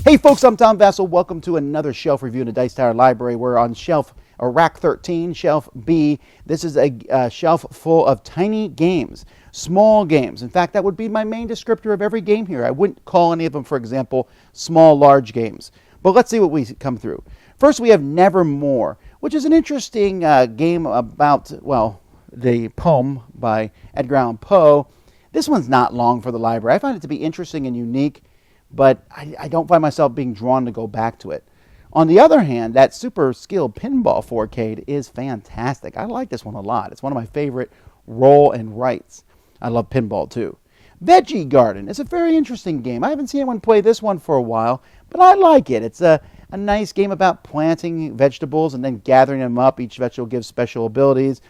Hey folks, I'm Tom Vasel. Welcome to another shelf review in the Dice Tower Library. We're on shelf rack 13, shelf B. This is a shelf full of tiny games, small games. In fact, that would be my main descriptor of every game here. I wouldn't call any of them, for example, small, large games. But let's see what we come through. First, we have Nevermore, which is an interesting game about, well, the poem by Edgar Allan Poe. This one's not long for the library. I find it to be interesting and unique, but I don't find myself being drawn to go back to it. On the other hand, that super skilled Pinball 4K is fantastic. I like this one a lot. It's one of my favorite roll and writes. I love Pinball too. Veggie Garden is a very interesting game. I haven't seen anyone play this one for a while, but I like it. It's a nice game about planting vegetables and then gathering them up. Each vegetable gives special abilities.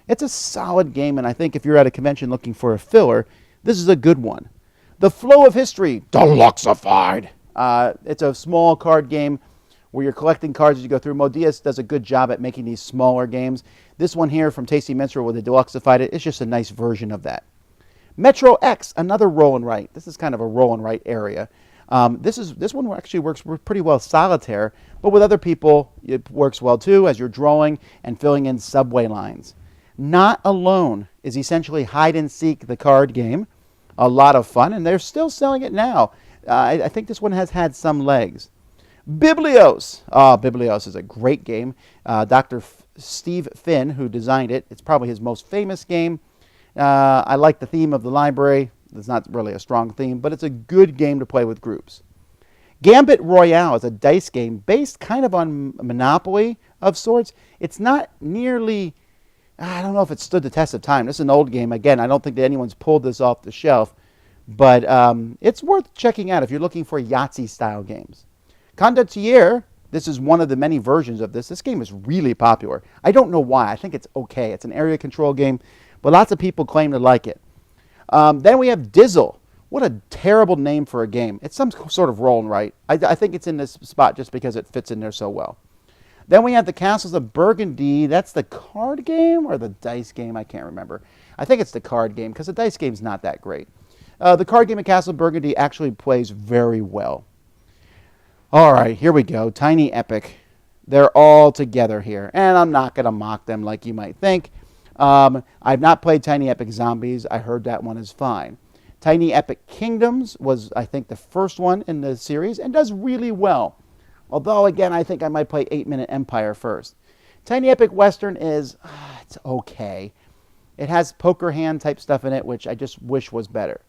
It's a solid game, and I think if you're at a convention looking for a filler, this is a good one. The Flow of History, Deluxeified. It's a small card game where you're collecting cards as you go through. Modius does a good job at making these smaller games. This one here from Tasty Minstrel with the Deluxeified, it's just a nice version of that. MetroXZ, another roll and write. This is kind of a roll and write area. This one actually works pretty well solitaire, but with other people it works well too as you're drawing and filling in subway lines. Not Alone is essentially hide and seek, the card game. A lot of fun, and they're still selling it now. I think this one has had some legs. Bbiblios. Bbiblios is a great game. Dr. Steve Finn, who designed it, it's probably his most famous game. I like the theme of the library. It's not really a strong theme, but it's a good game to play with groups. Gambit Royale is a dice game based kind of on Monopoly of sorts. It's not nearly, I don't know if it stood the test of time. This is an old game. Again, I don't think that anyone's pulled this off the shelf, but it's worth checking out if you're looking for Yahtzee-style games. Condotierre, this is one of the many versions of this. This game is really popular. I don't know why. I think it's okay. It's an area control game, but lots of people claim to like it. Then we have Dizzle. What a terrible name for a game. It's some sort of roll and write. I think it's in this spot just because it fits in there so well. Then we have the Castles of Burgundy. That's the card game or the dice game? I can't remember. I think it's the card game because the dice game's not that great. The card game of Castle of Burgundy actually plays very well. All right, here we go. Tiny Epic. They're all together here, and I'm not going to mock them like you might think. I've not played Tiny Epic Zombies. I heard that one is fine. Tiny Epic Kingdoms was, I think, the first one in the series and does really well. Although, again, I think I might play 8-Minute Empire first. Tiny Epic Western is, it's okay. It has poker hand type stuff in it, which I just wish was better.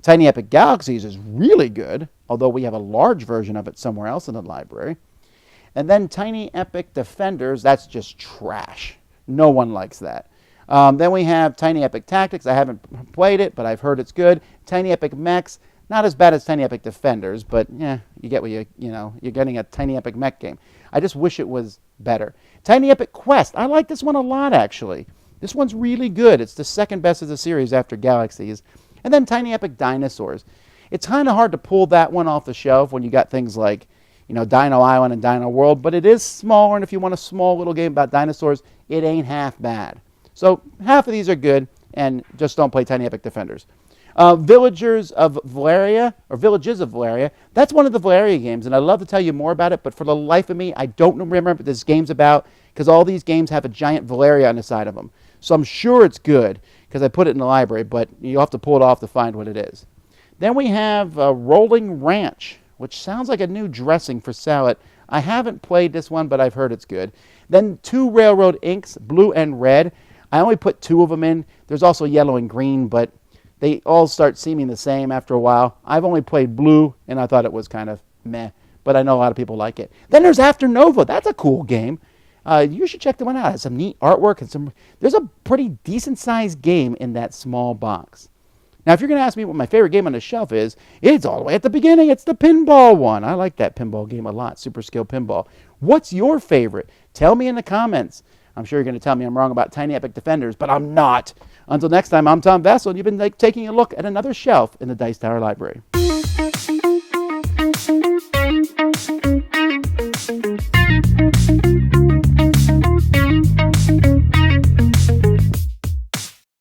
Tiny Epic Galaxies is really good, although we have a large version of it somewhere else in the library. And then Tiny Epic Defenders, that's just trash. No one likes that. Then we have Tiny Epic Tactics. I haven't played it, but I've heard it's good. Tiny Epic Mechs, not as bad as Tiny Epic Defenders, but yeah, you get what you're getting a Tiny Epic Mech game. I just wish it was better. Tiny Epic Quest, I like this one a lot actually. This one's really good. It's the second best of the series after Galaxies. And then Tiny Epic Dinosaurs. It's kind of hard to pull that one off the shelf when you got things like, Dino Island and Dino World, but it is smaller, and if you want a small little game about dinosaurs, it ain't half bad. So half of these are good, and just don't play Tiny Epic Defenders. Villages of Valeria, that's one of the Valeria games, and I'd love to tell you more about it, but for the life of me, I don't remember what this game's about, because all these games have a giant Valeria on the side of them. So I'm sure it's good, because I put it in the library, but you'll have to pull it off to find what it is. Then we have Rolling Ranch, which sounds like a new dressing for salad. I haven't played this one, but I've heard it's good. Then 2 Railroad Inks, blue and red. I only put 2 of them in. There's also yellow and green, but they all start seeming the same after a while. I've only played blue, and I thought it was kind of meh, but I know a lot of people like it. Then there's Afternova. That's a cool game. You should check that one out. It has some neat artwork, and there's a pretty decent-sized game in that small box. Now, if you're going to ask me what my favorite game on the shelf is, it's all the way at the beginning. It's the Pinball one. I like that Pinball game a lot, Super Skill Pinball. What's your favorite? Tell me in the comments. I'm sure you're going to tell me I'm wrong about Tiny Epic Defenders, but I'm not. Until next time, I'm Tom Vasel, and you've been taking a look at another shelf in the Dice Tower Library.